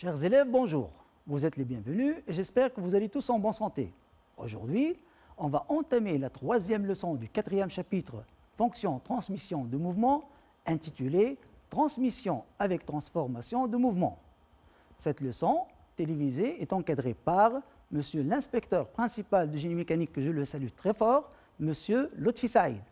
Chers élèves, bonjour. Vous êtes les bienvenus et j'espère que vous allez tous en bonne santé. Aujourd'hui, on va entamer la troisième leçon du quatrième chapitre Fonction transmission de mouvement intitulée Transmission avec transformation de mouvement. Cette leçon télévisée est encadrée par Monsieur l'inspecteur principal de génie mécanique, que je le salue très fort, Monsieur Lotfi Saïd.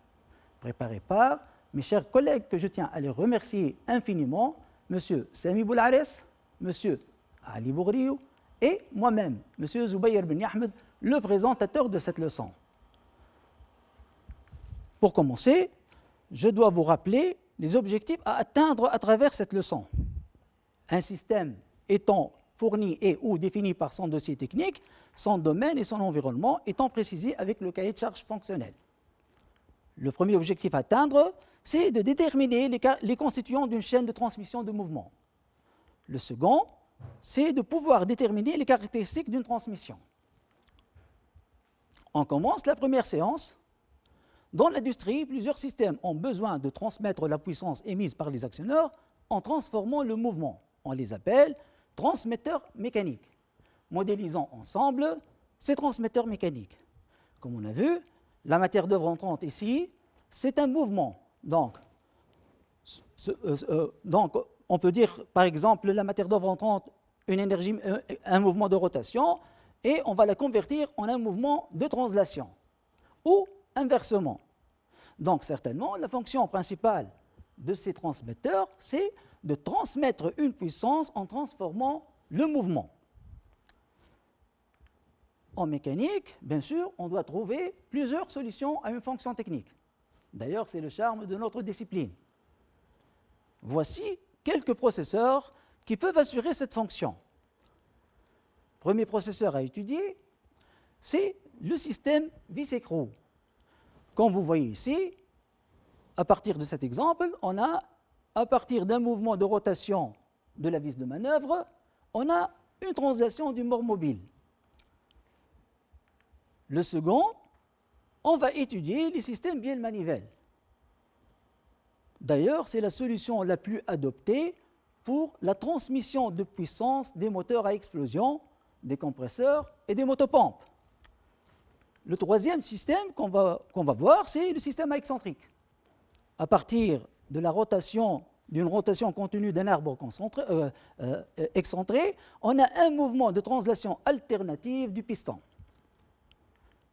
Préparée par mes chers collègues que je tiens à les remercier infiniment, Monsieur Sami Boulares, Monsieur Ali Bougriou et moi-même, Monsieur Zoubayr Ben Ahmed, le présentateur de cette leçon. Pour commencer, je dois vous rappeler les objectifs à atteindre à travers cette leçon. Un système étant fourni et ou défini par son dossier technique, son domaine et son environnement étant précisés avec le cahier de charges fonctionnel. Le premier objectif à atteindre, c'est de déterminer les constituants d'une chaîne de transmission de mouvement. Le second, c'est de pouvoir déterminer les caractéristiques d'une transmission. On commence la première séance. Dans l'industrie, plusieurs systèmes ont besoin de transmettre la puissance émise par les actionneurs en transformant le mouvement. On les appelle transmetteurs mécaniques. Modélisons ensemble ces transmetteurs mécaniques. Comme on a vu, la matière d'œuvre entrante ici, c'est un mouvement. Donc, on peut dire, par exemple, la matière d'œuvre entrante, une énergie, un mouvement de rotation, et on va la convertir en un mouvement de translation, ou inversement. Donc, certainement, la fonction principale de ces transmetteurs, c'est de transmettre une puissance en transformant le mouvement. En mécanique, bien sûr, on doit trouver plusieurs solutions à une fonction technique. D'ailleurs, c'est le charme de notre discipline. Voici quelques processeurs qui peuvent assurer cette fonction. Premier processeur à étudier, c'est le système vis-écrou. Comme vous voyez ici, à partir de cet exemple, on a, à partir d'un mouvement de rotation de la vis de manœuvre, on a une translation du mort mobile. Le second, on va étudier les systèmes bielle-manivelle. D'ailleurs, c'est la solution la plus adoptée pour la transmission de puissance des moteurs à explosion, des compresseurs et des motopompes. Le troisième système qu'on va voir, c'est le système à excentrique. À partir de la rotation, d'une rotation continue d'un arbre excentré, on a un mouvement de translation alternative du piston.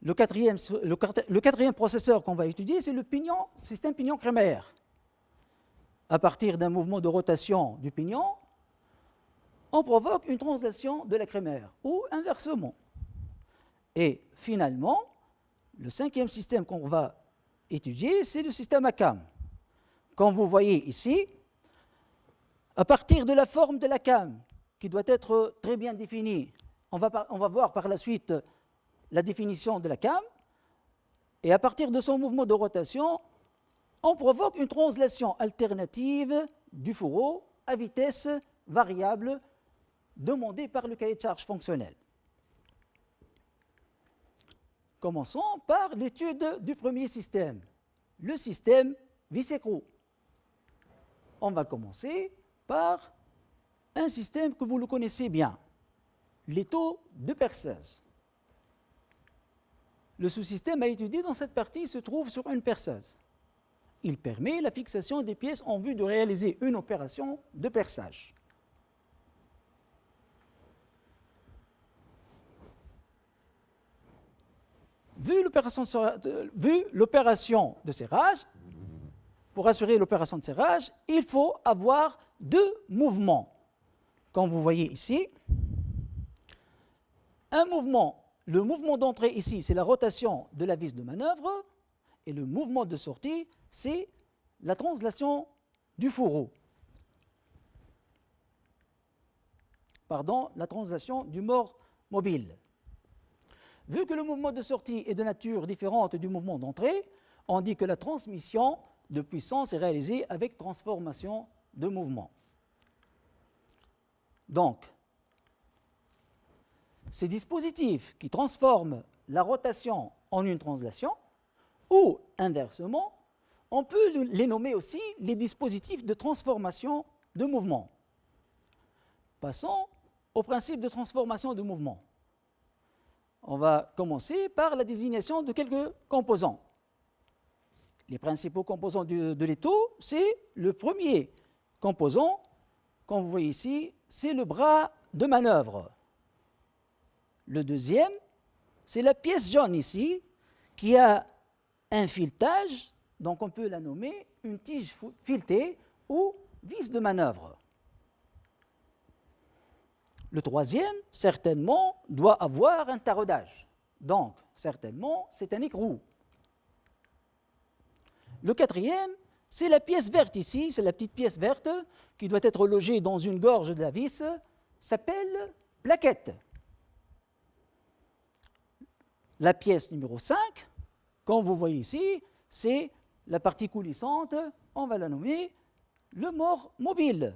Le quatrième processeur qu'on va étudier, c'est le système pignon-crémaire. À partir d'un mouvement de rotation du pignon, on provoque une translation de la crémaire, ou inversement. Et finalement, le cinquième système qu'on va étudier, c'est le système à came. Comme vous voyez ici, à partir de la forme de la came, qui doit être très bien définie, on va voir par la suite la définition de la came, et à partir de son mouvement de rotation, on provoque une translation alternative du fourreau à vitesse variable demandée par le cahier de charges fonctionnel. Commençons par l'étude du premier système, le système vis-écrou. On va commencer par un système que vous le connaissez bien, l'étau de perceuse. Le sous-système à étudier dans cette partie se trouve sur une perceuse. Il permet la fixation des pièces en vue de réaliser une opération de perçage. Vu l'opération de serrage, pour assurer l'opération de serrage, il faut avoir deux mouvements. Comme vous voyez ici, un mouvement, le mouvement d'entrée ici, c'est la rotation de la vis de manœuvre, et le mouvement de sortie, c'est la translation du fourreau. La translation du mort mobile. Vu que le mouvement de sortie est de nature différente du mouvement d'entrée, on dit que la transmission de puissance est réalisée avec transformation de mouvement. Donc, ces dispositifs qui transforment la rotation en une translation, ou inversement, on peut les nommer aussi les dispositifs de transformation de mouvement. Passons au principe de transformation de mouvement. On va commencer par la désignation de quelques composants. Les principaux composants de l'étau, c'est le premier composant, comme vous voyez ici, c'est le bras de manœuvre. Le deuxième, c'est la pièce jaune ici, qui a un filetage, donc on peut la nommer une tige filetée ou vis de manœuvre. Le troisième, certainement, doit avoir un taraudage. Donc, certainement, c'est un écrou. Le quatrième, c'est la pièce verte ici, c'est la petite pièce verte qui doit être logée dans une gorge de la vis, s'appelle plaquette. La pièce numéro 5, comme vous voyez ici, c'est la partie coulissante, on va la nommer le mort mobile.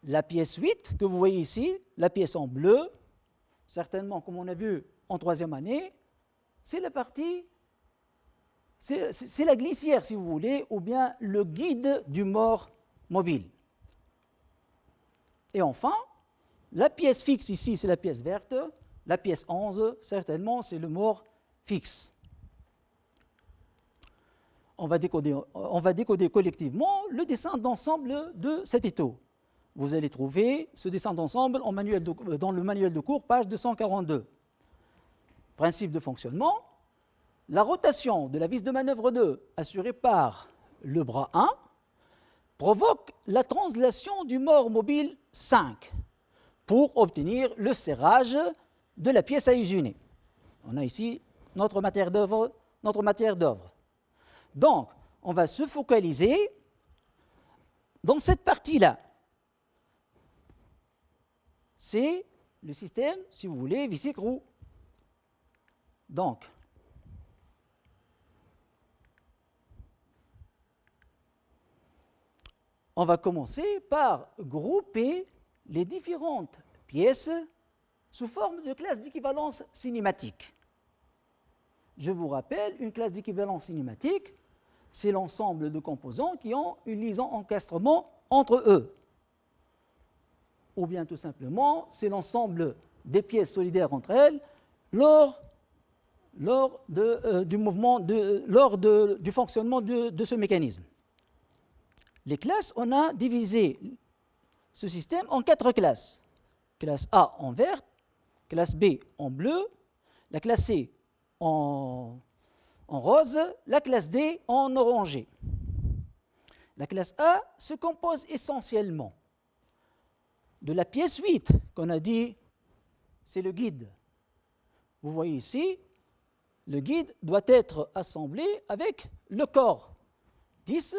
La pièce 8, que vous voyez ici, la pièce en bleu, certainement comme on a vu en troisième année, c'est la partie, c'est la glissière si vous voulez, ou bien le guide du mort mobile. Et enfin, la pièce fixe ici, c'est la pièce verte, la pièce 11, certainement, c'est le mort fixe. On va décoder collectivement le dessin d'ensemble de cet étau. Vous allez trouver ce dessin d'ensemble dans le manuel de cours, page 242. Principe de fonctionnement. La rotation de la vis de manœuvre 2 assurée par le bras 1 provoque la translation du mort mobile 5 pour obtenir le serrage de la pièce à usiner. On a ici notre matière d'œuvre. Donc, on va se focaliser dans cette partie-là. C'est le système, si vous voulez, vis-écrou. Donc, on va commencer par grouper les différentes pièces sous forme de classe d'équivalence cinématique. Je vous rappelle, une classe d'équivalence cinématique, c'est l'ensemble de composants qui ont une liaison encastrement entre eux. Ou bien tout simplement, c'est l'ensemble des pièces solidaires entre elles lors du fonctionnement de ce mécanisme. Les classes, on a divisé ce système en 4 classes. Classe A en vert, classe B en bleu, la classe C en rose, la classe D en orangé. La classe A se compose essentiellement de la pièce 8, qu'on a dit, c'est le guide. Vous voyez ici, le guide doit être assemblé avec le corps 10,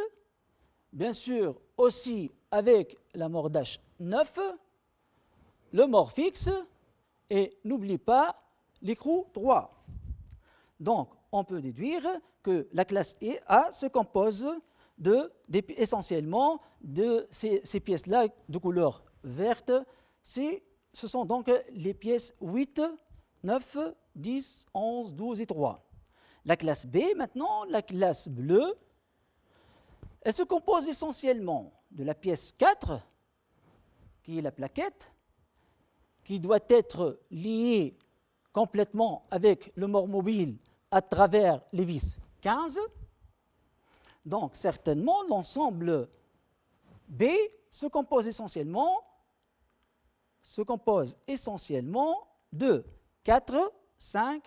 bien sûr aussi avec la mordache 9, le mort fixe, et n'oublie pas l'écrou 3. Donc, on peut déduire que la classe A se compose essentiellement de ces pièces-là de couleur verte. Ce sont donc les pièces 8, 9, 10, 11, 12 et 3. La classe B, maintenant, la classe bleue, elle se compose essentiellement de la pièce 4, qui est la plaquette, qui doit être liée complètement avec le mort mobile à travers les vis 15. Donc, certainement, l'ensemble B se compose essentiellement de 4, 5,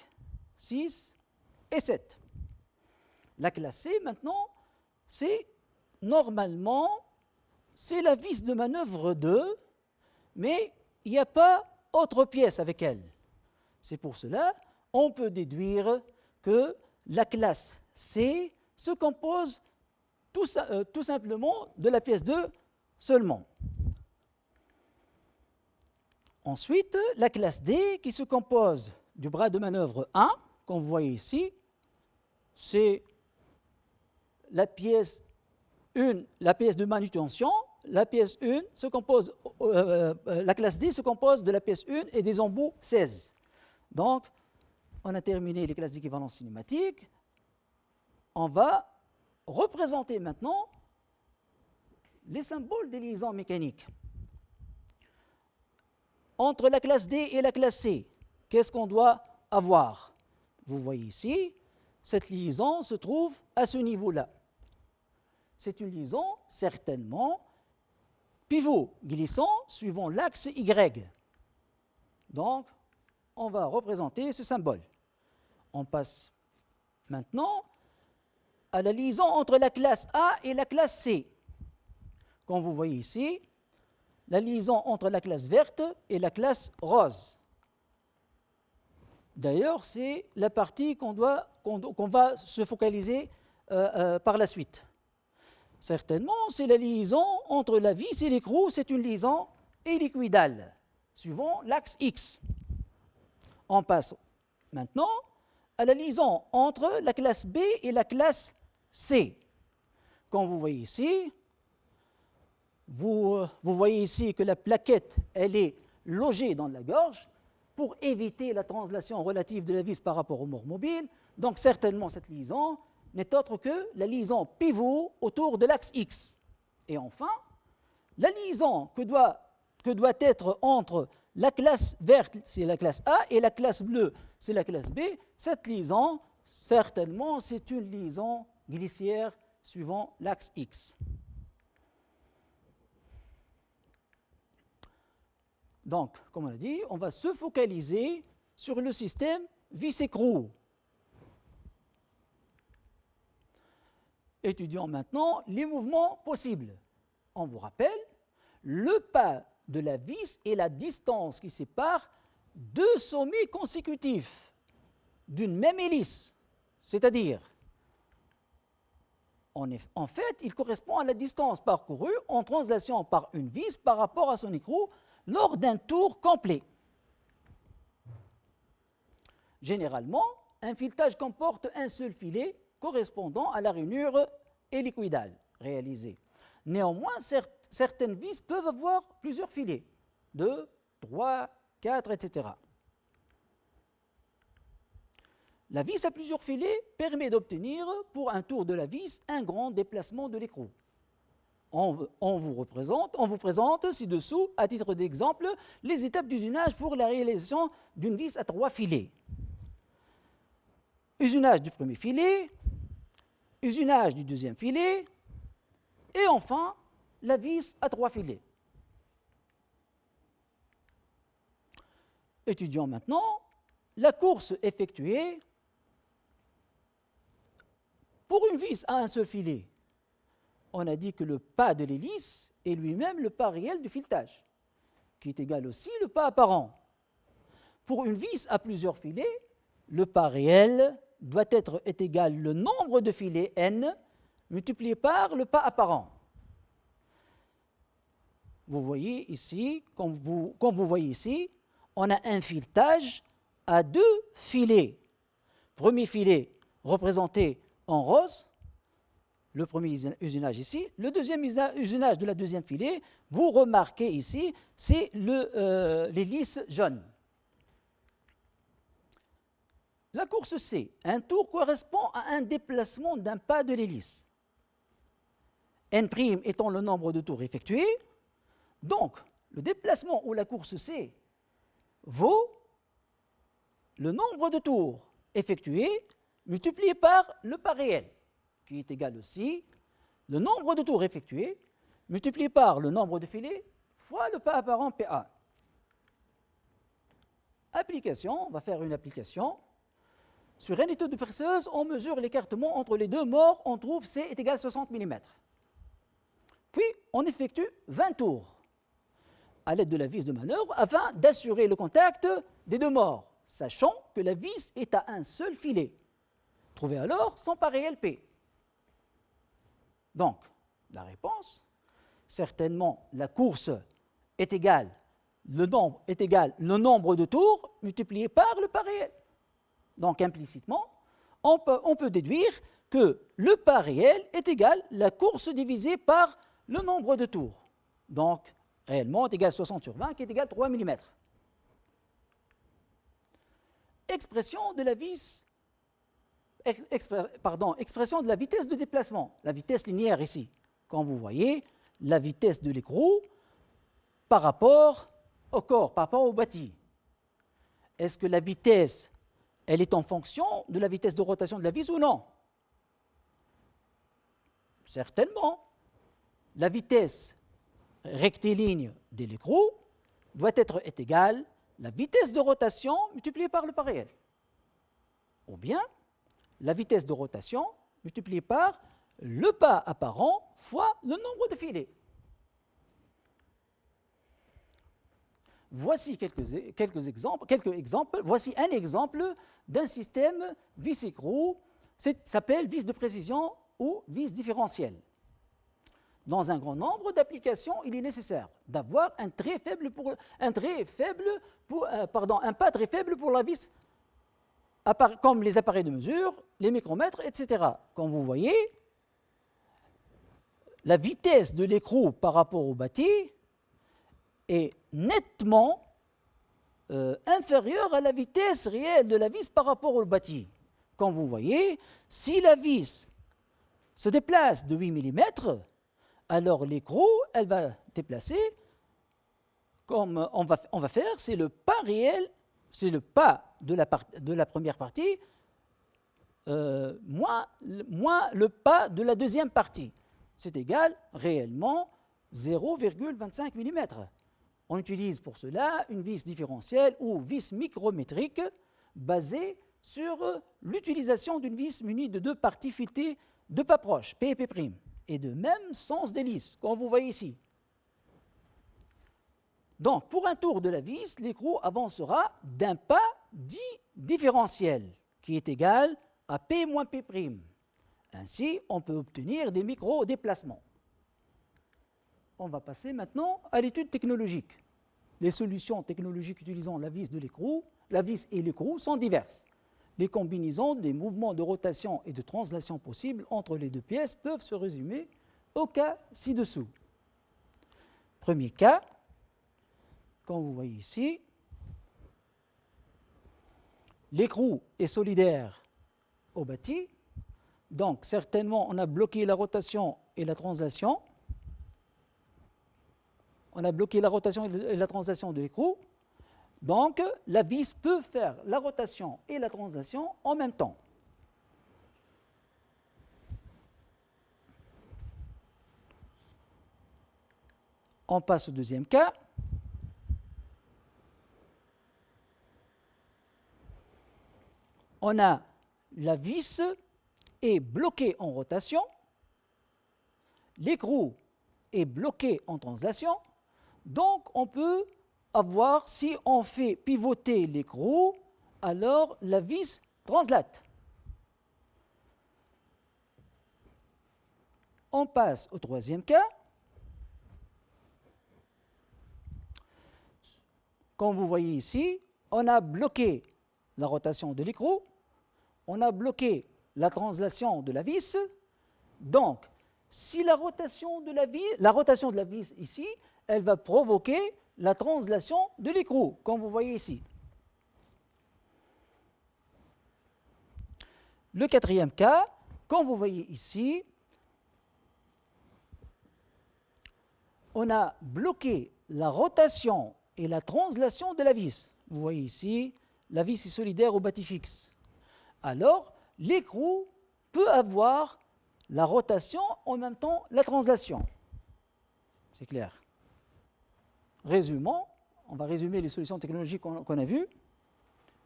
6 et 7. La classe C, maintenant, c'est normalement, c'est la vis de manœuvre 2, mais il n'y a pas autre pièce avec elle. C'est pour cela on peut déduire que la classe C se compose tout simplement de la pièce 2 seulement. Ensuite, la classe D qui se compose du bras de manœuvre 1, comme vous voyez ici, c'est la pièce 1, la pièce de manutention. La pièce 1 se compose, la classe D se compose de la pièce 1 et des embouts 16. Donc, on a terminé les classes d'équivalence cinématique. On va représenter maintenant les symboles des liaisons mécaniques. entre la classe D et la classe C, qu'est-ce qu'on doit avoir? Vous voyez ici, cette liaison se trouve à ce niveau-là. C'est une liaison certainement pivot glissant suivant l'axe Y. Donc, on va représenter ce symbole. On passe maintenant à la liaison entre la classe A et la classe C. Comme vous voyez ici, la liaison entre la classe verte et la classe rose. D'ailleurs, c'est la partie qu'on va se focaliser par la suite. Certainement, c'est la liaison entre la vis et l'écrou, c'est une liaison hélicoïdale, suivant l'axe X. On passe maintenant à la liaison entre la classe B et la classe C. Comme vous voyez ici, vous voyez ici que la plaquette, elle est logée dans la gorge pour éviter la translation relative de la vis par rapport au mort mobile. Donc certainement cette liaison n'est autre que la liaison pivot autour de l'axe X. Et enfin, la liaison que doit être entre la classe verte, c'est la classe A, et la classe bleue, c'est la classe B, cette liaison, certainement, c'est une liaison glissière suivant l'axe X. Donc, comme on a dit, on va se focaliser sur le système vis-écrou. Étudions maintenant les mouvements possibles. On vous rappelle, le pas de la vis est la distance qui sépare deux sommets consécutifs d'une même hélice, c'est-à-dire, en fait, il correspond à la distance parcourue en translation par une vis par rapport à son écrou lors d'un tour complet. Généralement, un filetage comporte un seul filet correspondant à la rainure hélicoïdale réalisée. Néanmoins, certaines vis peuvent avoir plusieurs filets, 2, 3, 4, etc. La vis à plusieurs filets permet d'obtenir, pour un tour de la vis, un grand déplacement de l'écrou. On vous présente ci-dessous, à titre d'exemple, les étapes d'usinage pour la réalisation d'une vis à 3 filets. Usinage du premier filet, usinage du deuxième filet, et enfin, la vis à 3 filets. Étudions maintenant la course effectuée pour une vis à un seul filet. On a dit que le pas de l'hélice est lui-même le pas réel du filetage, qui est égal aussi le pas apparent. Pour une vis à plusieurs filets, le pas réel est égal le nombre de filets n multiplié par le pas apparent. Vous voyez ici, comme vous voyez ici, on a un filetage à 2 filets. Premier filet représenté en rose, le premier usinage ici. Le deuxième usinage de la deuxième filet, vous remarquez ici, c'est l'hélice jaune. La course C, un tour correspond à un déplacement d'un pas de l'hélice. N' étant le nombre de tours effectués, donc le déplacement ou la course C vaut le nombre de tours effectués multiplié par le pas réel, qui est égal aussi le nombre de tours effectués multiplié par le nombre de filets fois le pas apparent PA. Application, on va faire une application. Sur une étude de perceuse, on mesure l'écartement entre les deux morts, on trouve C est égal à 60 mm. Puis, on effectue 20 tours à l'aide de la vis de manœuvre afin d'assurer le contact des deux morts, sachant que la vis est à un seul filet. Trouvez alors son pas réel P. Donc, la réponse, certainement la course est égale, le nombre de tours multiplié par le pas réel. Donc, implicitement, on peut déduire que le pas réel est égal à la course divisée par le nombre de tours. Donc, réellement, est égal à 60 sur 20, qui est égal à 3 mm. Expression de la vitesse de déplacement, la vitesse linéaire ici. Quand vous voyez la vitesse de l'écrou par rapport au corps par rapport au bâti, est-ce que la vitesse, elle est en fonction de la vitesse de rotation de la vis ou non? Certainement. La vitesse rectiligne de l'écrou doit être égale à la vitesse de rotation multipliée par le pas réel. Ou bien la vitesse de rotation multipliée par le pas apparent fois le nombre de filets. Voici quelques exemples. Voici un exemple d'un système vis-écrou. Ça s'appelle vis de précision ou vis différentielle. Dans un grand nombre d'applications, il est nécessaire d'avoir un pas très faible pour la vis, comme les appareils de mesure, les micromètres, etc. Comme vous voyez, la vitesse de l'écrou par rapport au bâti est nettement inférieure à la vitesse réelle de la vis par rapport au bâti. Comme vous voyez, si la vis se déplace de 8 mm, alors l'écrou, elle va déplacer, comme on va faire, c'est le pas réel, c'est le pas de la première partie, moins le pas de la deuxième partie. C'est égal réellement 0,25 mm. On utilise pour cela une vis différentielle ou vis micrométrique basée sur l'utilisation d'une vis munie de deux parties filetées de pas proches, P et P', et de même sens d'hélice, comme vous voyez ici. Donc, pour un tour de la vis, l'écrou avancera d'un pas dit différentiel, qui est égal à P moins P'. Ainsi, on peut obtenir des micro-déplacements. On va passer maintenant à l'étude technologique. Les solutions technologiques utilisant la vis et l'écrou sont diverses. Les combinaisons des mouvements de rotation et de translation possibles entre les deux pièces peuvent se résumer au cas ci-dessous. Premier cas, comme vous voyez ici, l'écrou est solidaire au bâti, donc certainement on a bloqué la rotation et la translation. On a bloqué la rotation et la translation de l'écrou. Donc, la vis peut faire la rotation et la translation en même temps. On passe au deuxième cas. On a la vis est bloquée en rotation, l'écrou est bloqué en translation, donc on peut avoir, si on fait pivoter l'écrou, alors la vis translate. On passe au troisième cas. Comme vous voyez ici, on a bloqué la rotation de l'écrou, on a bloqué la translation de la vis. Donc, si la rotation de la vis ici, elle va provoquer la translation de l'écrou, comme vous voyez ici. Le quatrième cas, comme vous voyez ici, on a bloqué la rotation et la translation de la vis. Vous voyez ici, la vis est solidaire au bâti fixe. Alors, l'écrou peut avoir la rotation en même temps la translation. C'est clair. Résumons, on va résumer les solutions technologiques qu'on a vues.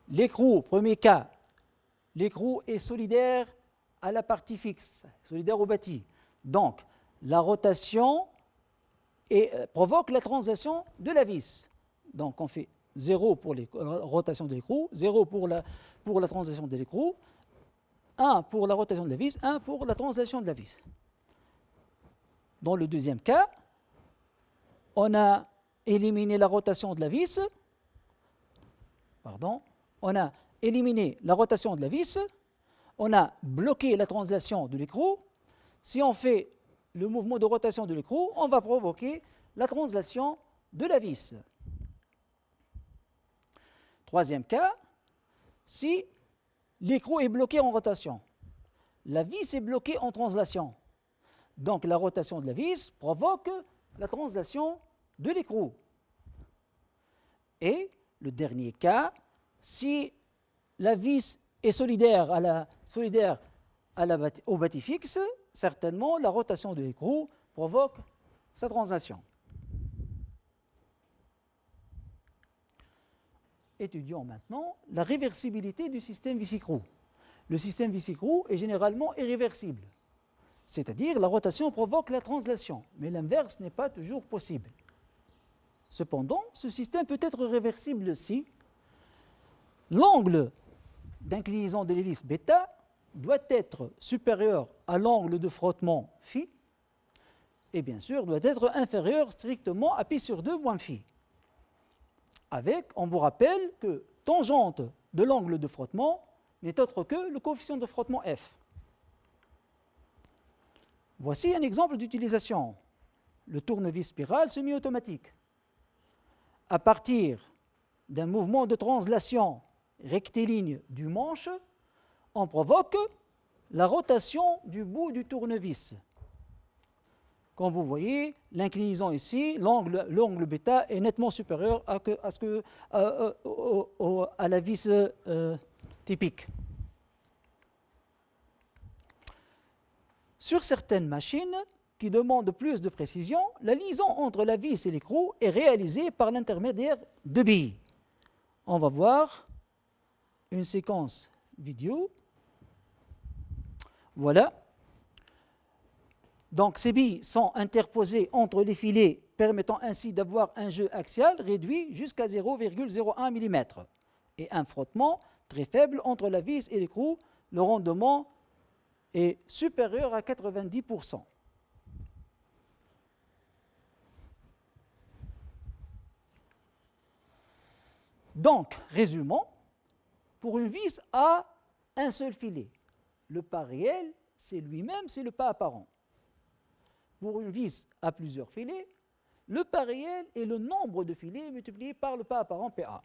L'écrou, premier cas, l'écrou est solidaire à la partie fixe, solidaire au bâti. Donc, la rotation provoque la translation de la vis. Donc, on fait 0 pour la rotation de l'écrou, 0 pour la translation de l'écrou, 1 pour la rotation de la vis, 1 pour la translation de la vis. Dans le deuxième cas, on a éliminé la rotation de la vis, on a éliminé la rotation de la vis, on a bloqué la translation de l'écrou. Si on fait le mouvement de rotation de l'écrou, on va provoquer la translation de la vis. Troisième cas, si l'écrou est bloqué en rotation, la vis est bloquée en translation. Donc la rotation de la vis provoque la translation de l'écrou. Et le dernier cas, si la vis est solidaire au bâti fixe, certainement la rotation de l'écrou provoque sa translation. Étudions maintenant la réversibilité du système vis-écrou. Le système vis-écrou est généralement irréversible, c'est-à-dire la rotation provoque la translation, mais l'inverse n'est pas toujours possible. Cependant, ce système peut être réversible si l'angle d'inclinaison de l'hélice bêta doit être supérieur à l'angle de frottement phi et bien sûr doit être inférieur strictement à pi sur 2 moins phi. On vous rappelle que tangente de l'angle de frottement n'est autre que le coefficient de frottement f. Voici un exemple d'utilisation. Le tournevis spirale semi-automatique. À partir d'un mouvement de translation rectiligne du manche, on provoque la rotation du bout du tournevis. Comme vous voyez, l'inclinaison ici, l'angle bêta est nettement supérieur à la vis typique. Sur certaines machines qui demandent plus de précision, la liaison entre la vis et l'écrou est réalisée par l'intermédiaire de billes. On va voir une séquence vidéo. Voilà. Donc ces billes sont interposées entre les filets, permettant ainsi d'avoir un jeu axial réduit jusqu'à 0,01 mm et un frottement très faible entre la vis et l'écrou. Le rendement est supérieur à 90%. Donc, résumons, pour une vis à un seul filet, le pas réel, c'est lui-même, c'est le pas apparent. Pour une vis à plusieurs filets, le pas réel est le nombre de filets multiplié par le pas apparent PA.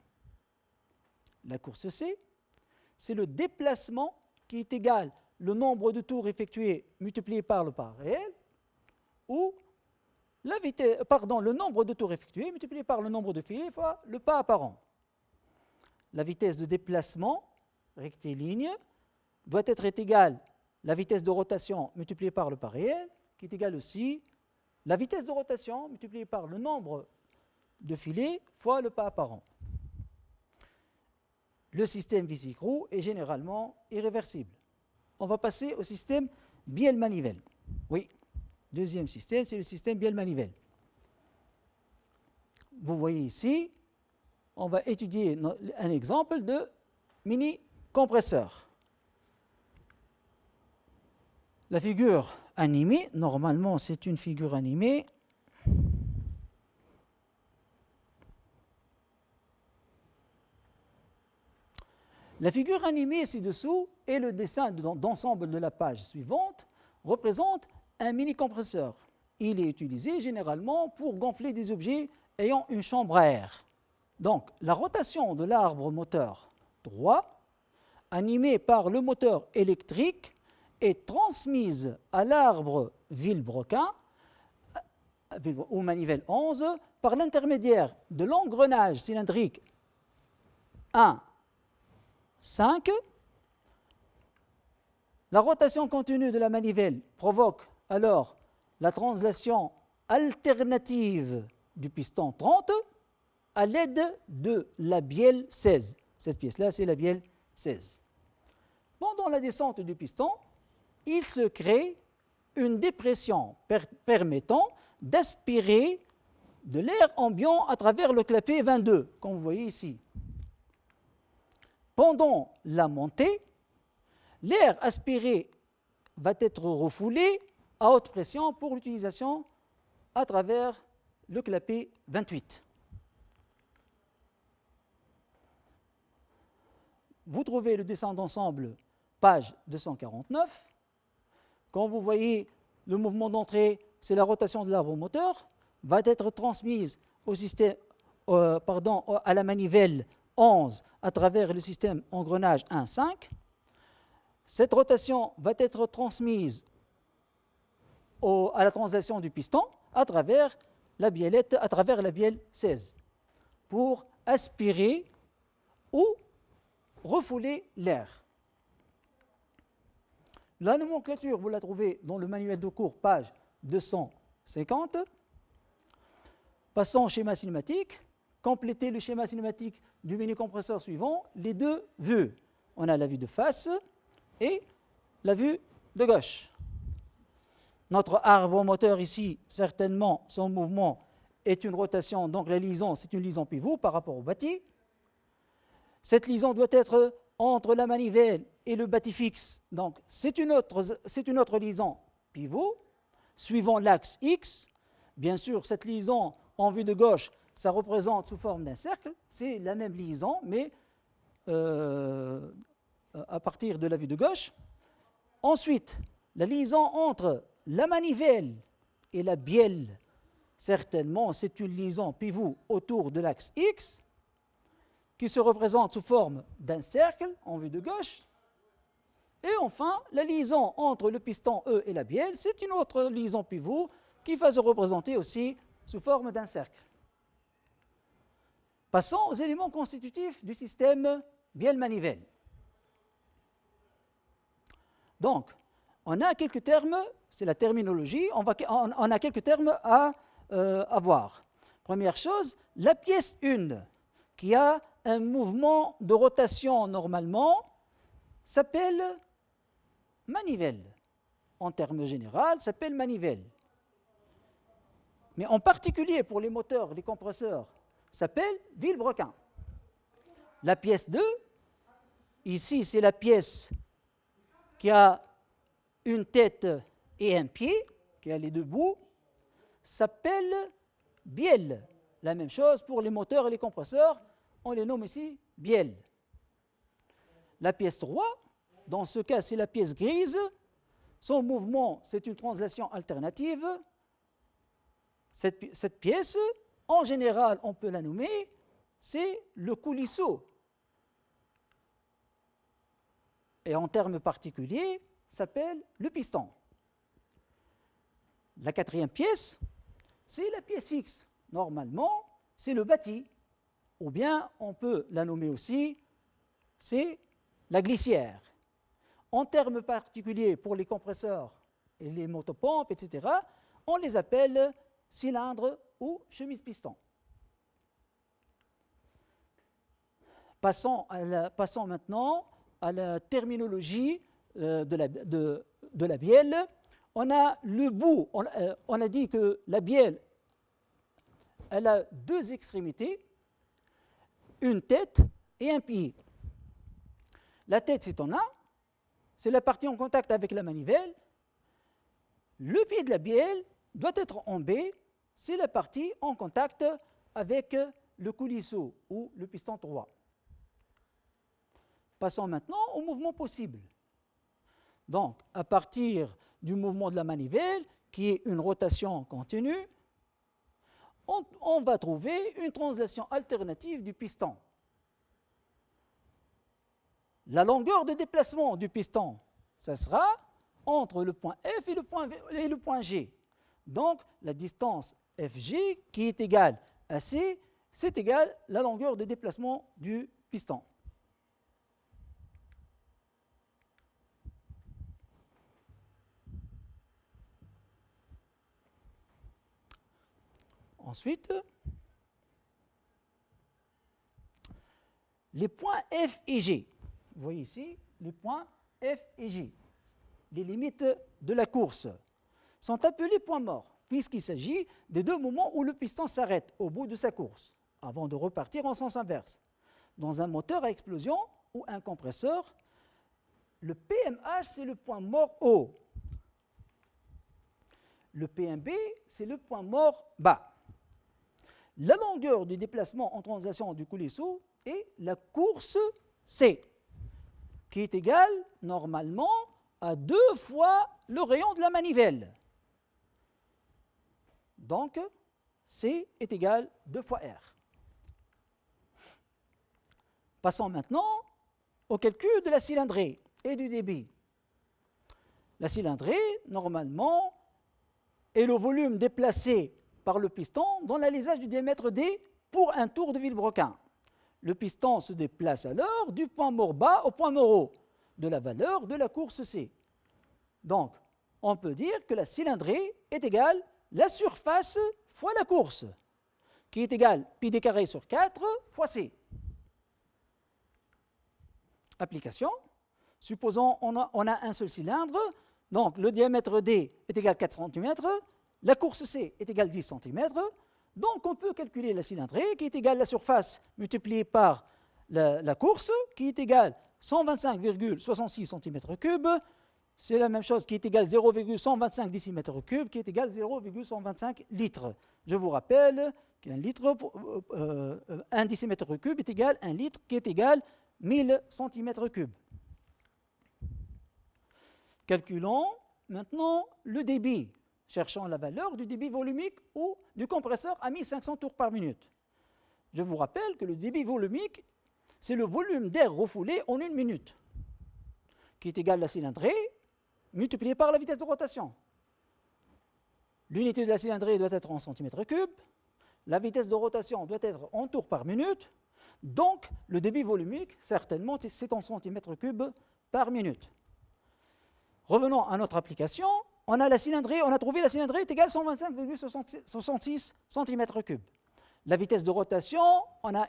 La course C, c'est le déplacement qui est égal le nombre de tours effectués multiplié par le pas réel, ou le nombre de tours effectués multiplié par le nombre de filets fois le pas apparent. La vitesse de déplacement rectiligne doit être égale à la vitesse de rotation multipliée par le pas réel, qui est égale aussi la vitesse de rotation multipliée par le nombre de filets fois le pas apparent. Le système vis-écrou est généralement irréversible. On va passer au système bielle-manivelle. Oui, deuxième système, c'est le système bielle-manivelle. Vous voyez ici, on va étudier un exemple de mini-compresseur. La figure animée, normalement c'est une figure animée. La figure animée ci-dessous et le dessin d'ensemble de la page suivante représente un mini-compresseur. Il est utilisé généralement pour gonfler des objets ayant une chambre à air. Donc, la rotation de l'arbre moteur droit, animé par le moteur électrique, est transmise à l'arbre Villebrequin ou manivelle 11 par l'intermédiaire de l'engrenage cylindrique 1, 5. La rotation continue de la manivelle provoque alors la translation alternative du piston 30 à l'aide de la bielle 16. Cette pièce-là, c'est la bielle 16. Pendant la descente du piston, il se crée une dépression permettant d'aspirer de l'air ambiant à travers le clapet 22, comme vous voyez ici. Pendant la montée, l'air aspiré va être refoulé à haute pression pour l'utilisation à travers le clapet 28. Vous trouvez le dessin d'ensemble, page 249. Quand vous voyez le mouvement d'entrée, c'est la rotation de l'arbre moteur, va être transmise à la manivelle 11 à travers le système engrenage 1,5. Cette rotation va être transmise à la translation du piston à travers la biellette, à travers la bielle 16, pour aspirer ou refouler l'air. La nomenclature, vous la trouvez dans le manuel de cours, page 250. Passons au schéma cinématique. Complétez le schéma cinématique du mini-compresseur suivant les deux vues. On a la vue de face et la vue de gauche. Notre arbre moteur ici, certainement, son mouvement est une rotation, donc la liaison, c'est une liaison pivot par rapport au bâti. Cette liaison doit être entre la manivelle et le bâti fixe, donc c'est une autre liaison pivot, suivant l'axe X. Bien sûr, cette liaison en vue de gauche, ça représente sous forme d'un cercle, c'est la même liaison, mais à partir de la vue de gauche. Ensuite, la liaison entre la manivelle et la bielle, certainement, c'est une liaison pivot autour de l'axe X, qui se représente sous forme d'un cercle en vue de gauche. Et enfin, la liaison entre le piston E et la bielle, c'est une autre liaison pivot qui va se représenter aussi sous forme d'un cercle. Passons aux éléments constitutifs du système bielle-manivelle. Donc, on a quelques termes, c'est la terminologie, on a quelques termes à voir. Première chose, la pièce 1, qui a un mouvement de rotation normalement, s'appelle manivelle. En termes généraux, s'appelle manivelle. Mais en particulier pour les moteurs, les compresseurs, s'appelle vilebrequin. La pièce 2, ici c'est la pièce qui a une tête et un pied, qui a les deux bouts, s'appelle bielle. La même chose pour les moteurs et les compresseurs, on les nomme ici bielle. La pièce 3, dans ce cas c'est la pièce grise, son mouvement c'est une translation alternative. Cette pièce, en général on peut la nommer, c'est le coulisseau. Et en termes particuliers, s'appelle le piston. La quatrième pièce, c'est la pièce fixe. Normalement, c'est le bâti. Ou bien, on peut la nommer aussi, c'est la glissière. En termes particuliers, pour les compresseurs et les motopompes, etc., on les appelle cylindres ou chemise-piston. Passons maintenant à la terminologie de la bielle. On a le bout, on a dit que la bielle, elle a deux extrémités, une tête et un pied. La tête, c'est en A, c'est la partie en contact avec la manivelle. Le pied de la bielle doit être en B, c'est la partie en contact avec le coulisseau ou le piston 3. Passons maintenant au mouvement possible. Donc, à partir du mouvement de la manivelle, qui est une rotation continue, on va trouver une translation alternative du piston. La longueur de déplacement du piston, ça sera entre le point F et le point G. Donc, la distance FG, qui est égale à C, c'est égal à la longueur de déplacement du piston. Ensuite, les points F et G. Vous voyez ici, les points F et G, les limites de la course, sont appelés points morts, puisqu'il s'agit des deux moments où le piston s'arrête au bout de sa course, avant de repartir en sens inverse. Dans un moteur à explosion ou un compresseur, le PMH, c'est le point mort haut. Le PMB, c'est le point mort bas. La longueur du déplacement en translation du coulisseau est la course C, qui est égale normalement à 2 fois le rayon de la manivelle. Donc, C est égal 2 fois R. Passons maintenant au calcul de la cylindrée et du débit. La cylindrée, normalement, est le volume déplacé par le piston dans l'alésage du diamètre D pour un tour de vilebrequin. Le piston se déplace alors du point mort bas au point mort haut de la valeur de la course C. Donc, on peut dire que la cylindrée est égale la surface fois la course, qui est égale pi d carré sur 4 fois C. Application. Supposons on a un seul cylindre, donc le diamètre D est égal à 4 cm, la course C est égale à 10 cm, donc on peut calculer la cylindrée qui est égale à la surface multipliée par la course, qui est égale à 125,66 cm3. C'est la même chose qui est égale à 0,125 décimètres3, qui est égal à 0,125 litres. Je vous rappelle qu'un litre, un décimètre3 est égal à un litre qui est égal à 1000 cm3. Calculons maintenant le débit. Cherchons la valeur du débit volumique ou du compresseur à 1500 tours par minute. Je vous rappelle que le débit volumique, c'est le volume d'air refoulé en une minute, qui est égal à la cylindrée multiplié par la vitesse de rotation. L'unité de la cylindrée doit être en centimètres cubes, la vitesse de rotation doit être en tours par minute, donc le débit volumique, certainement, c'est en centimètres cubes par minute. Revenons à notre application. On a trouvé la cylindrée est égale à 125,66 cm3. La vitesse de rotation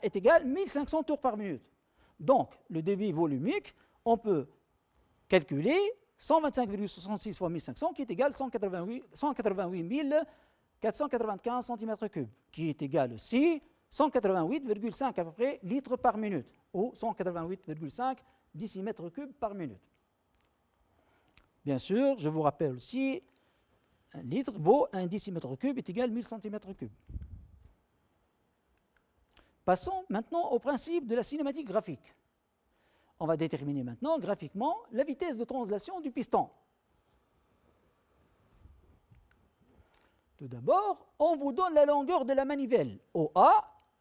est égale à 1500 tours par minute. Donc, le débit volumique, on peut calculer 125,66 fois 1500, qui est égal à 188 495 cm3, qui est égal aussi à 188,5 à peu près litres par minute, ou 188,5 décimètres3 par minute. Bien sûr, je vous rappelle aussi, un litre vaut un décimètre3 est égal à 1000 cm3. Passons maintenant au principe de la cinématique graphique. On va déterminer maintenant graphiquement la vitesse de translation du piston. Tout d'abord, on vous donne la longueur de la manivelle. OA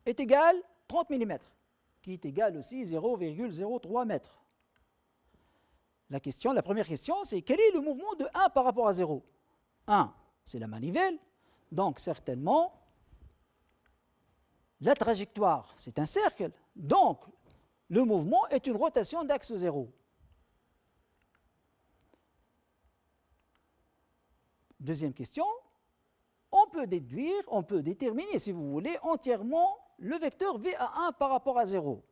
est égale à 30 mm, qui est égal aussi à 0,03 m. La première question, c'est quel est le mouvement de 1 par rapport à 0 ? 1, c'est la manivelle, donc certainement, la trajectoire, c'est un cercle, donc le mouvement est une rotation d'axe 0. Deuxième question, on peut déterminer, si vous voulez, entièrement le vecteur VA1 par rapport à 0.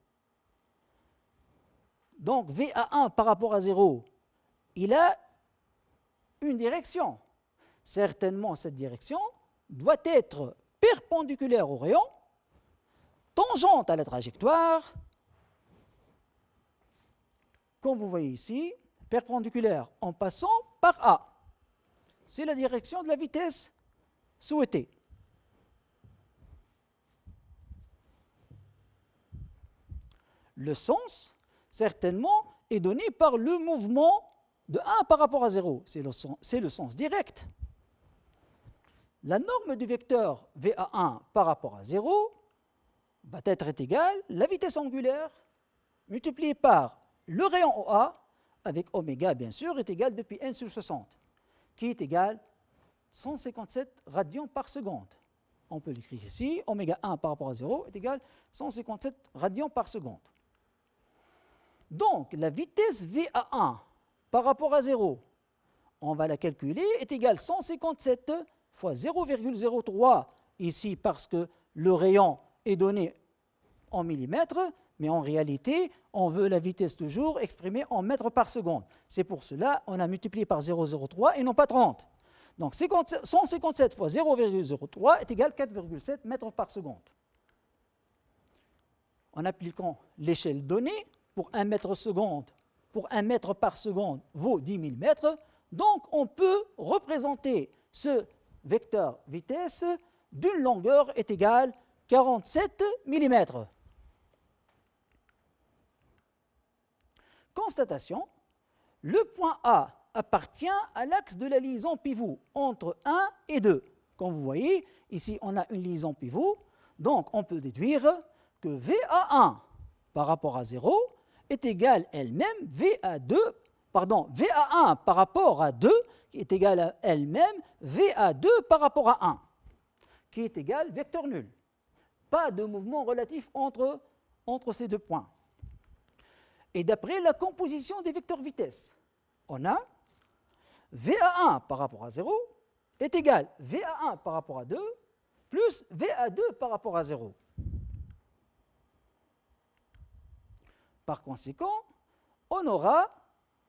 Donc, VA1 par rapport à 0, il a une direction. Certainement, cette direction doit être perpendiculaire au rayon, tangente à la trajectoire, comme vous voyez ici, perpendiculaire en passant par A. C'est la direction de la vitesse souhaitée. Le sens, certainement, est donné par le mouvement de 1 par rapport à 0. C'est le sens direct. La norme du vecteur VA1 par rapport à 0 va être égale à la vitesse angulaire multipliée par le rayon OA, avec oméga, bien sûr, est égal depuis n sur 60, qui est égal à 157 radians par seconde. On peut l'écrire ici, oméga 1 par rapport à 0 est égal à 157 radians par seconde. Donc, la vitesse VA1 par rapport à 0, on va la calculer, est égale à 157 fois 0,03, ici parce que le rayon est donné en millimètres, mais en réalité, on veut la vitesse toujours exprimée en mètres par seconde. C'est pour cela qu'on a multiplié par 0,03 et non pas 30. Donc 157 fois 0,03 est égal à 4,7 mètres par seconde. En appliquant l'échelle donnée, pour 1 mètre par seconde vaut 10 000 mètres, donc on peut représenter ce vecteur vitesse d'une longueur est égale à 47 mm. Constatation, le point A appartient à l'axe de la liaison pivot entre 1 et 2. Comme vous voyez, ici on a une liaison pivot, donc on peut déduire que VA1 par rapport à 0 est égal elle-même VA1 par rapport à 2 est égal à elle-même VA2 par rapport à 1, qui est égal vecteur nul. Pas de mouvement relatif entre entre ces deux points. Et d'après la composition des vecteurs vitesse, on a VA1 par rapport à 0 est égal VA1 par rapport à 2 plus VA2 par rapport à 0. Par conséquent, on aura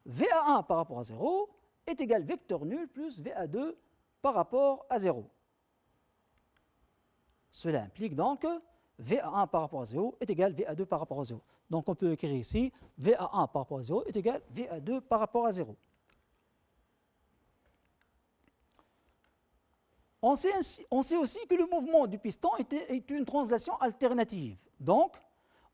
VA1 par rapport à 0 est égal vecteur nul plus VA2 par rapport à 0. Cela implique donc VA1 par rapport à 0 est égal VA2 par rapport à 0. Donc on peut écrire ici VA1 par rapport à 0 est égal VA2 par rapport à 0. On sait aussi que le mouvement du piston est une translation alternative. Donc,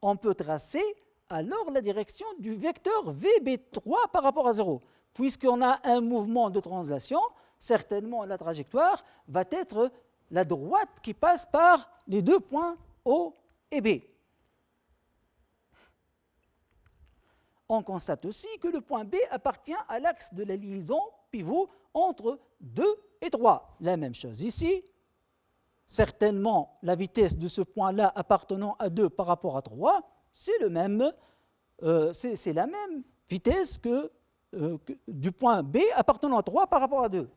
on peut tracer alors la direction du vecteur VB3 par rapport à 0. Puisqu'on a un mouvement de translation, certainement la trajectoire va être la droite qui passe par les deux points O et B. On constate aussi que le point B appartient à l'axe de la liaison pivot entre 2 et 3. La même chose ici. Certainement, la vitesse de ce point-là appartenant à 2 par rapport à 3, c'est la même vitesse que du point B appartenant à 3 par rapport à 2,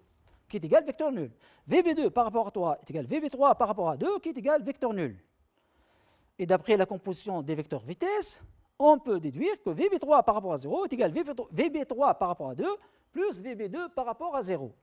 qui est égal vecteur nul. VB2 par rapport à 3 est égal VB3 par rapport à 2, qui est égal vecteur nul. Et d'après la composition des vecteurs vitesse, on peut déduire que VB3 par rapport à 0 est égal VB3 par rapport à 2 plus VB2 par rapport à 0.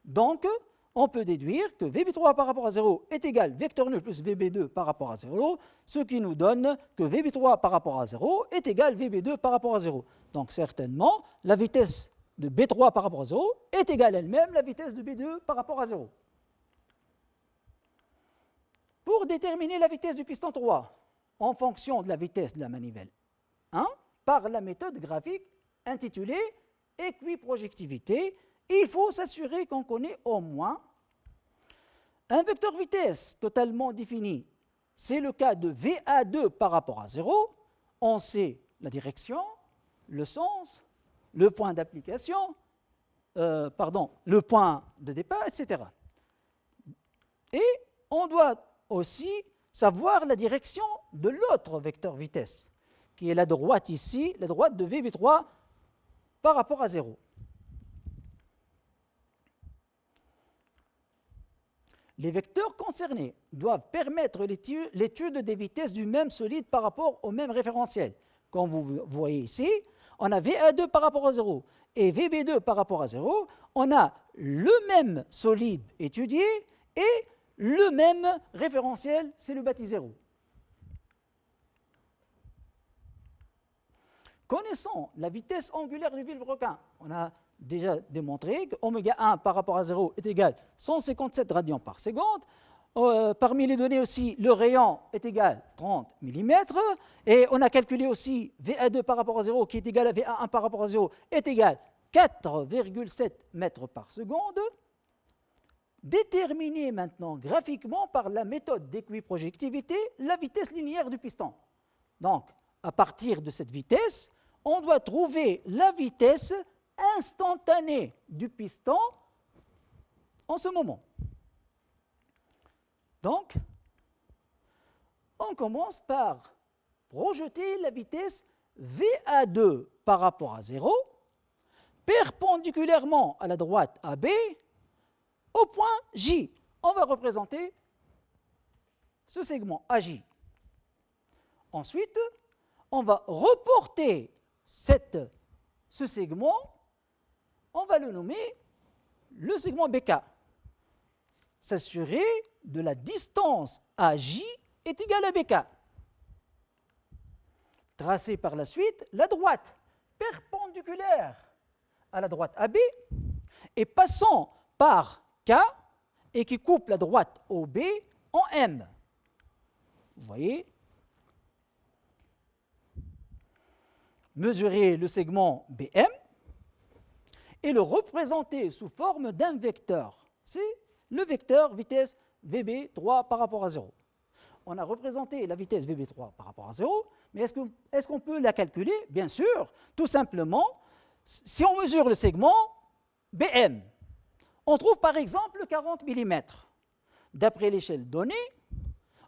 Donc, on peut déduire que VB3 par rapport à 0 est égal vecteur nul plus VB2 par rapport à 0, ce qui nous donne que VB3 par rapport à 0 est égal VB2 par rapport à 0. Donc, certainement, la vitesse de B3 par rapport à 0 est égale elle-même la vitesse de B2 par rapport à 0. Pour déterminer la vitesse du piston 3, en fonction de la vitesse de la manivelle 1, par la méthode graphique intitulée équiprojectivité, il faut s'assurer qu'on connaît au moins un vecteur vitesse totalement défini. C'est le cas de VA2 par rapport à 0. On sait la direction, le sens, le point d'application, le point de départ, etc. Et on doit aussi savoir la direction de l'autre vecteur vitesse, qui est la droite ici, la droite de VB3 par rapport à 0. Les vecteurs concernés doivent permettre l'étude des vitesses du même solide par rapport au même référentiel. Comme vous voyez ici, on a VA2 par rapport à 0 et VB2 par rapport à 0. On a le même solide étudié et le même référentiel, c'est le bâti 0. Connaissant la vitesse angulaire du vilebrequin, on a déjà démontré que oméga 1 par rapport à 0 est égal à 157 radians par seconde. Parmi les données aussi, le rayon est égal à 30 mm. Et on a calculé aussi VA2 par rapport à 0 qui est égal à VA1 par rapport à 0 est égal à 4,7 mètres par seconde. Déterminer maintenant graphiquement par la méthode d'équiprojectivité la vitesse linéaire du piston. Donc, à partir de cette vitesse, on doit trouver la vitesse instantanée du piston en ce moment. Donc, on commence par projeter la vitesse VA2 par rapport à 0, perpendiculairement à la droite AB, au point J. On va représenter ce segment AJ. Ensuite, on va reporter ce segment, on va le nommer le segment BK. S'assurer de la distance AJ est égale à BK. Tracer par la suite la droite perpendiculaire à la droite AB et passant par K et qui coupe la droite OB en M. Vous voyez ? Mesurer le segment BM et le représenter sous forme d'un vecteur. C'est le vecteur vitesse VB3 par rapport à 0. On a représenté la vitesse VB3 par rapport à 0, mais est-ce qu'on peut la calculer? Bien sûr, tout simplement, si on mesure le segment BM, on trouve par exemple 40 mm. D'après l'échelle donnée,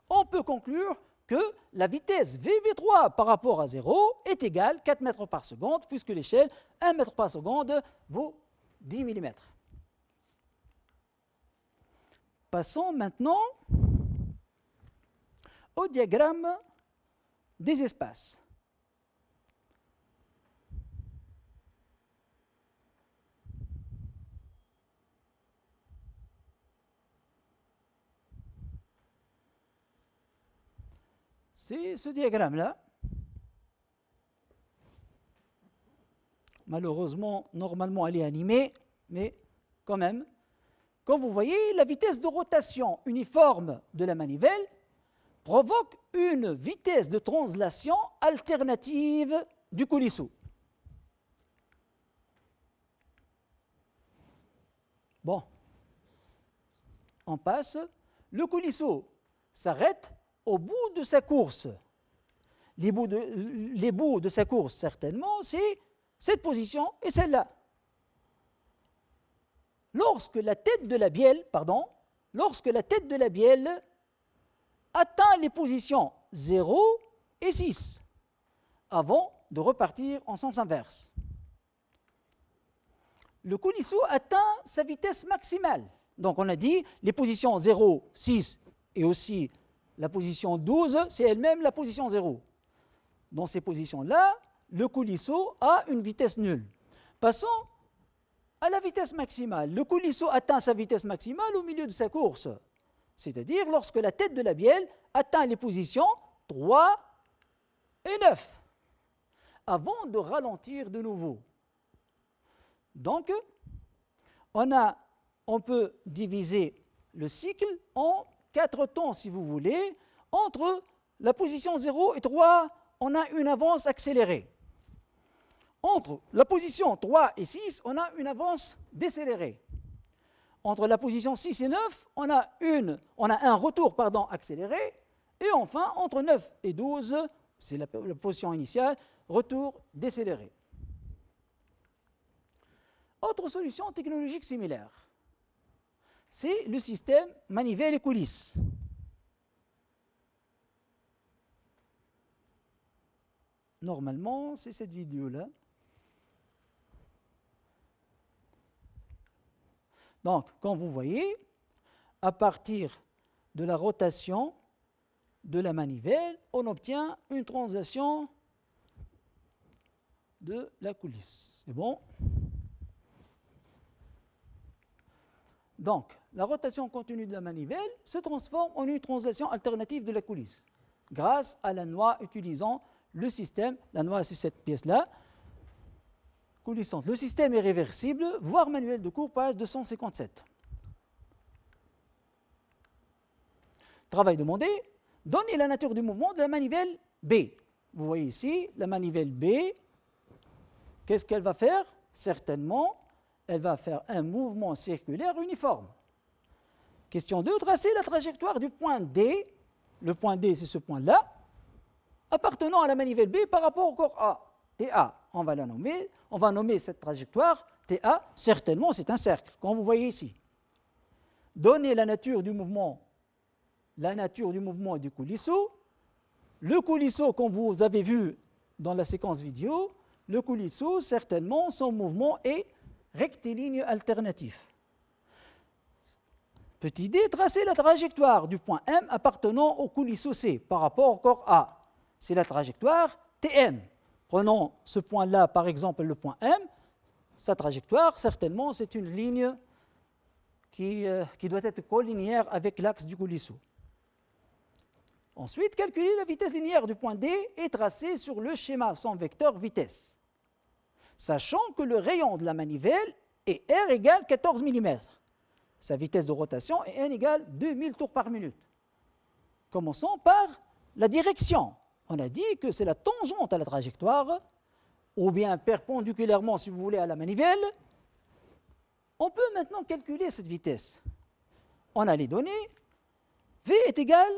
on peut conclure que la vitesse VB3 par rapport à 0 est égale à 4 mètres par seconde, puisque l'échelle 1 mètre par seconde vaut 10 mm. Passons maintenant au diagramme des espaces. C'est ce diagramme-là. Malheureusement, normalement, elle est animée, mais quand même. Comme vous voyez, la vitesse de rotation uniforme de la manivelle provoque une vitesse de translation alternative du coulisseau. Bon, on passe. Le coulisseau s'arrête au bout de sa course. Les bouts de sa course, certainement, c'est cette position et celle-là. Lorsque la tête de la bielle atteint les positions 0 et 6, avant de repartir en sens inverse. Le coulisseau atteint sa vitesse maximale. Donc on a dit les positions 0, 6 et aussi la position 12, c'est elle-même la position 0. Dans ces positions-là, le coulisseau a une vitesse nulle. Passons à la vitesse maximale. Le coulisseau atteint sa vitesse maximale au milieu de sa course, c'est-à-dire lorsque la tête de la bielle atteint les positions 3 et 9, avant de ralentir de nouveau. Donc, on peut diviser le cycle en 4 temps, si vous voulez. Entre la position 0 et 3, on a une avance accélérée. Entre la position 3 et 6, on a une avance décélérée. Entre la position 6 et 9, on a un retour accéléré. Et enfin, entre 9 et 12, c'est la position initiale, retour décéléré. Autre solution technologique similaire, c'est le système manivelle et coulisse. Normalement, c'est cette vidéo-là. Donc, comme vous voyez, à partir de la rotation de la manivelle, on obtient une translation de la coulisse. C'est bon? Donc, la rotation continue de la manivelle se transforme en une translation alternative de la coulisse, grâce à la noix utilisant le système. La noix, c'est cette pièce-là, coulissante. Le système est réversible, voire manuel de cours, page 257. Travail demandé, donnez la nature du mouvement de la manivelle B. Vous voyez ici, la manivelle B, qu'est-ce qu'elle va faire? Certainement, elle va faire un mouvement circulaire uniforme. Question 2, tracer la trajectoire du point D. Le point D, c'est ce point-là, appartenant à la manivelle B par rapport au corps A. TA, on va nommer cette trajectoire TA, certainement c'est un cercle, comme vous voyez ici. Donnez la nature du mouvement du coulisseau. Le coulisseau, comme vous avez vu dans la séquence vidéo, le coulisseau, certainement, son mouvement est rectiligne alternatif. Petit d, tracer la trajectoire du point M appartenant au coulisseau C par rapport au corps A. C'est la trajectoire TM. Prenons ce point-là, par exemple, le point M. Sa trajectoire, certainement, c'est une ligne qui doit être collinéaire avec l'axe du coulisseau. Ensuite, calculer la vitesse linéaire du point D et tracer sur le schéma son vecteur vitesse, sachant que le rayon de la manivelle est R égale 14 mm. Sa vitesse de rotation est N égale 2000 tours par minute. Commençons par la direction. On a dit que c'est la tangente à la trajectoire, ou bien perpendiculairement, si vous voulez, à la manivelle. On peut maintenant calculer cette vitesse. On a les données. V est égal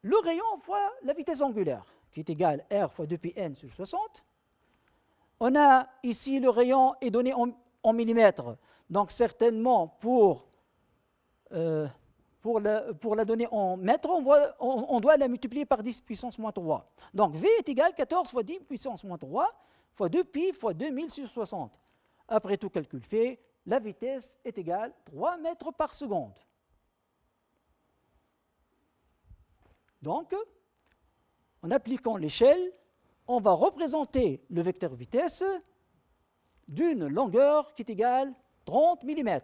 le rayon fois la vitesse angulaire, qui est égale R fois 2πn sur 60. On a ici le rayon est donné en millimètres, donc certainement pour pour la donner en mètres, on doit la multiplier par 10 puissance moins 3. Donc V est égal à 14 fois 10 puissance moins 3 fois 2pi fois 2000 sur 60. Après tout calcul fait, la vitesse est égale à 3 mètres par seconde. Donc, en appliquant l'échelle, on va représenter le vecteur vitesse d'une longueur qui est égale à 30 mm.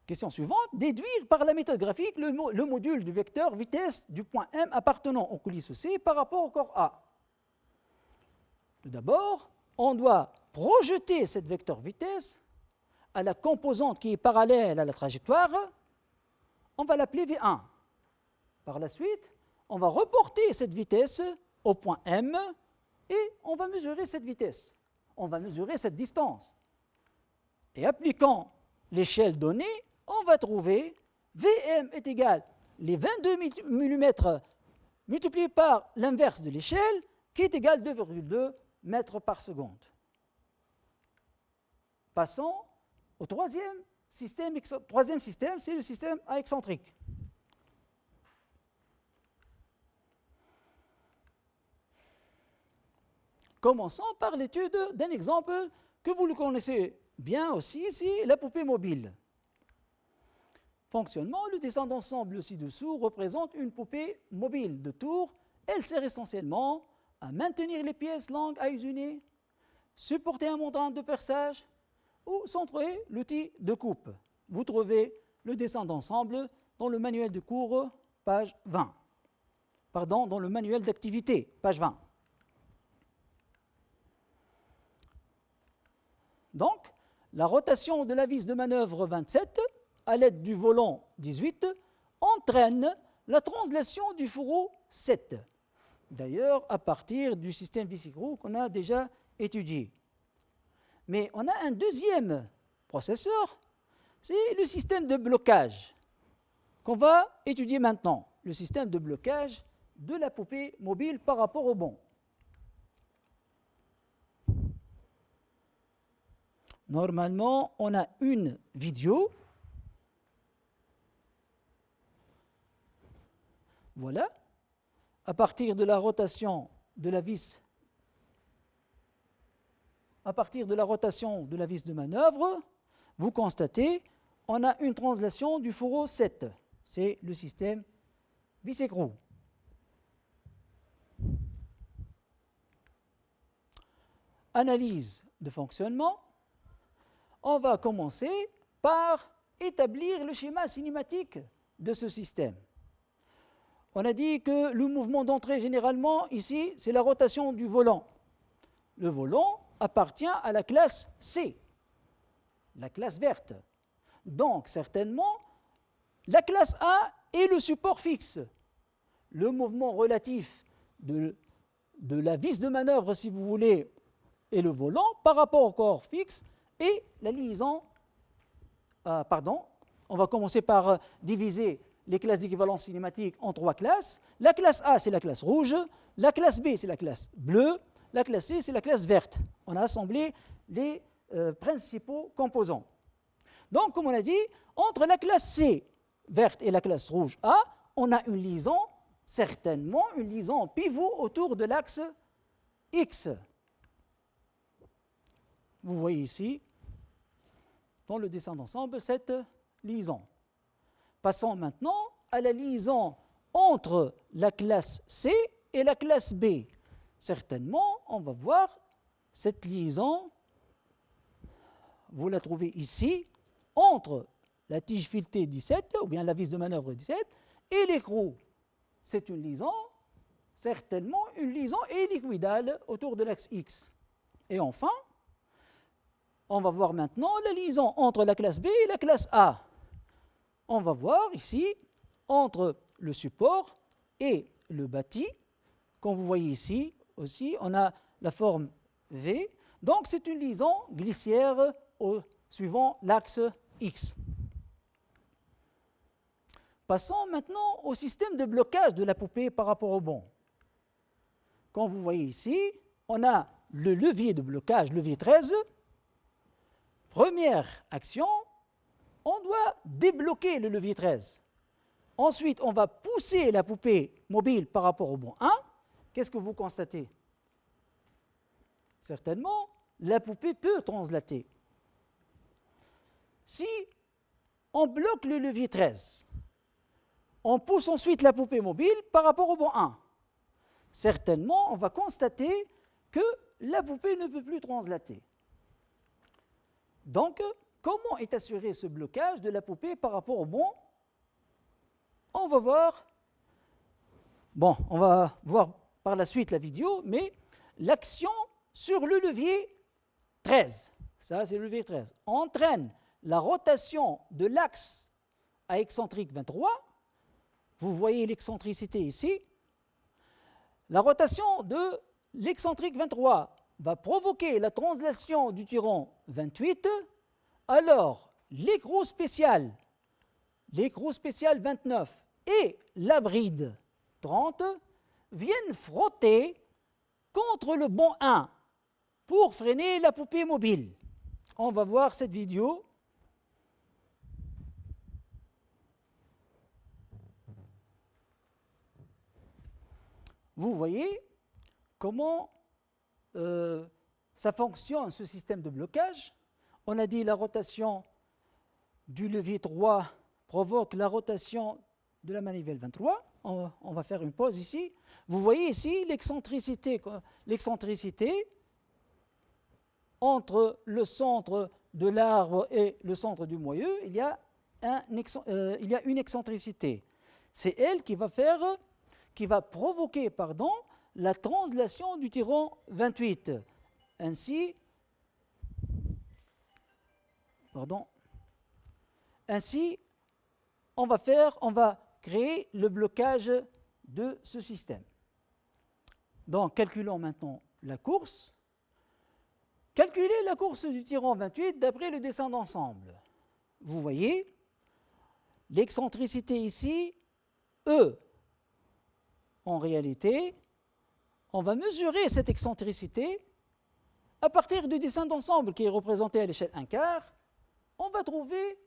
Question suivante, déduire par la méthode graphique le module du vecteur vitesse du point M appartenant aux coulisses C par rapport au corps A. Tout d'abord, on doit projeter cette vecteur vitesse à la composante qui est parallèle à la trajectoire. On va l'appeler V1. Par la suite, on va reporter cette vitesse au point M et on va mesurer cette vitesse. On va mesurer cette distance. Et appliquant l'échelle donnée, on va trouver Vm est égal les 22 mm multiplié par l'inverse de l'échelle qui est égal à 2,2 mètres par seconde. Passons au troisième système. Troisième système, c'est le système à excentrique. Commençons par l'étude d'un exemple que vous le connaissez bien aussi, c'est la poupée mobile. Fonctionnement, le dessin d'ensemble ci-dessous représente une poupée mobile de tour. Elle sert essentiellement à maintenir les pièces longues à usiner, supporter un membrane de perçage ou centrer l'outil de coupe. Vous trouvez le dessin d'ensemble dans le manuel de cours, page 20. Pardon, dans le manuel d'activité, page 20. Donc, la rotation de la vis de manœuvre 27, à l'aide du volant 18, entraîne la translation du fourreau 7. D'ailleurs, à partir du système vis-écrou qu'on a déjà étudié. Mais on a un deuxième processeur, c'est le système de blocage qu'on va étudier maintenant. Le système de blocage de la poupée mobile par rapport au banc. Normalement, on a une vidéo. Voilà. À partir de la rotation de la vis, de manœuvre, vous constatez, on a une translation du fourreau 7. C'est le système vis-écrou. Analyse de fonctionnement. On va commencer par établir le schéma cinématique de ce système. On a dit que le mouvement d'entrée, généralement, ici, c'est la rotation du volant. Le volant appartient à la classe C, la classe verte. Donc, certainement, la classe A est le support fixe. Le mouvement relatif de la vis de manœuvre, si vous voulez, est le volant par rapport au corps fixe. Et la liaison, on va commencer par diviser les classes d'équivalence cinématique en 3 classes. La classe A, c'est la classe rouge. La classe B, c'est la classe bleue. La classe C, c'est la classe verte. On a assemblé les principaux composants. Donc, comme on a dit, entre la classe C verte et la classe rouge A, on a une liaison, certainement une liaison pivot autour de l'axe X. Vous voyez ici, dans le dessin d'ensemble, cette liaison. Passons maintenant à la liaison entre la classe C et la classe B. Certainement, on va voir cette liaison, vous la trouvez ici, entre la tige filetée 17, ou bien la vis de manœuvre 17, et l'écrou. C'est une liaison, certainement une liaison hélicoïdale autour de l'axe X. Et enfin, on va voir maintenant la liaison entre la classe B et la classe A. On va voir ici, entre le support et le bâti, comme vous voyez ici aussi, on a la forme V. Donc c'est une liaison glissière suivant l'axe X. Passons maintenant au système de blocage de la poupée par rapport au banc. Comme vous voyez ici, on a le levier de blocage, levier 13. Première action, on doit débloquer le levier 13. Ensuite, on va pousser la poupée mobile par rapport au bon 1. Qu'est-ce que vous constatez? Certainement, la poupée peut translater. Si on bloque le levier 13, on pousse ensuite la poupée mobile par rapport au bon 1. Certainement, on va constater que la poupée ne peut plus translater. Donc, comment est assuré ce blocage de la poupée par rapport au bon? On va voir. Bon, on va voir par la suite la vidéo, mais l'action sur le levier 13, ça c'est le levier 13, entraîne la rotation de l'axe à excentrique 23. Vous voyez l'excentricité ici. La rotation de l'excentrique 23 va provoquer la translation du tyron 28. Alors, l'écrou spécial 29 et la bride 30 viennent frotter contre le bon 1 pour freiner la poupée mobile. On va voir cette vidéo. Vous voyez comment ça fonctionne, ce système de blocage. On a dit la rotation du levier 3 provoque la rotation de la manivelle 23. On va faire une pause ici. Vous voyez ici l'excentricité entre le centre de l'arbre et le centre du moyeu. Il y a une excentricité. C'est elle qui va provoquer la translation du tyron 28. Ainsi, on va créer le blocage de ce système. Donc, calculons maintenant la course. Calculez la course du tyron 28 d'après le dessin d'ensemble. Vous voyez, l'excentricité ici, E. En réalité, on va mesurer cette excentricité à partir du dessin d'ensemble qui est représenté à l'échelle 1/4. On va trouver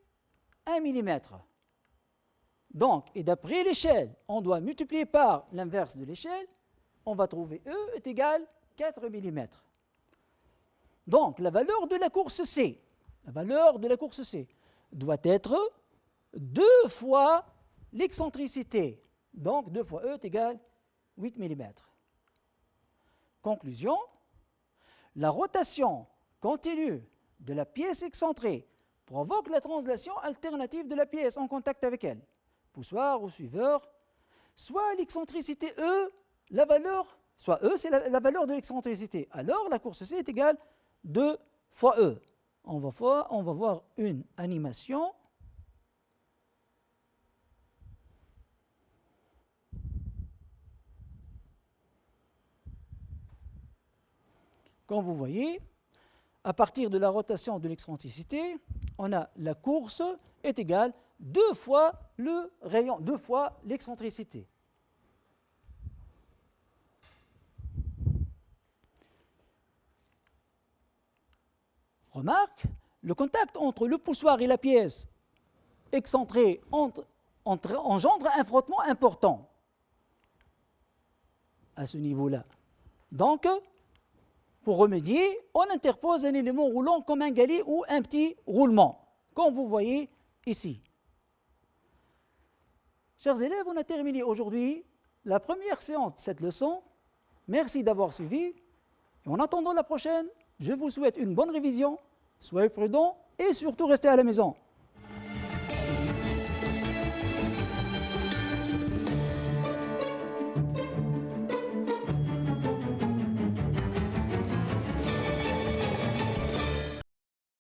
1 mm. Donc, et d'après l'échelle, on doit multiplier par l'inverse de l'échelle. On va trouver E est égal à 4 mm. Donc, la valeur de la course C doit être 2 fois l'excentricité. Donc, 2 fois E est égal à 8 mm. Conclusion, la rotation continue de la pièce excentrée provoque la translation alternative de la pièce en contact avec elle. Poussoir ou suiveur, soit l'excentricité E, soit E, c'est la valeur de l'excentricité. Alors, la course C est égale à 2 fois E. On va voir une animation. Comme vous voyez, à partir de la rotation de l'excentricité, on a la course est égale à 2 fois le rayon, 2 fois l'excentricité. Remarque, le contact entre le poussoir et la pièce excentrée engendre un frottement important à ce niveau-là. Donc, pour remédier, on interpose un élément roulant comme un galet ou un petit roulement, comme vous voyez ici. Chers élèves, on a terminé aujourd'hui la première séance de cette leçon. Merci d'avoir suivi. Et en attendant la prochaine, je vous souhaite une bonne révision, soyez prudents et surtout restez à la maison.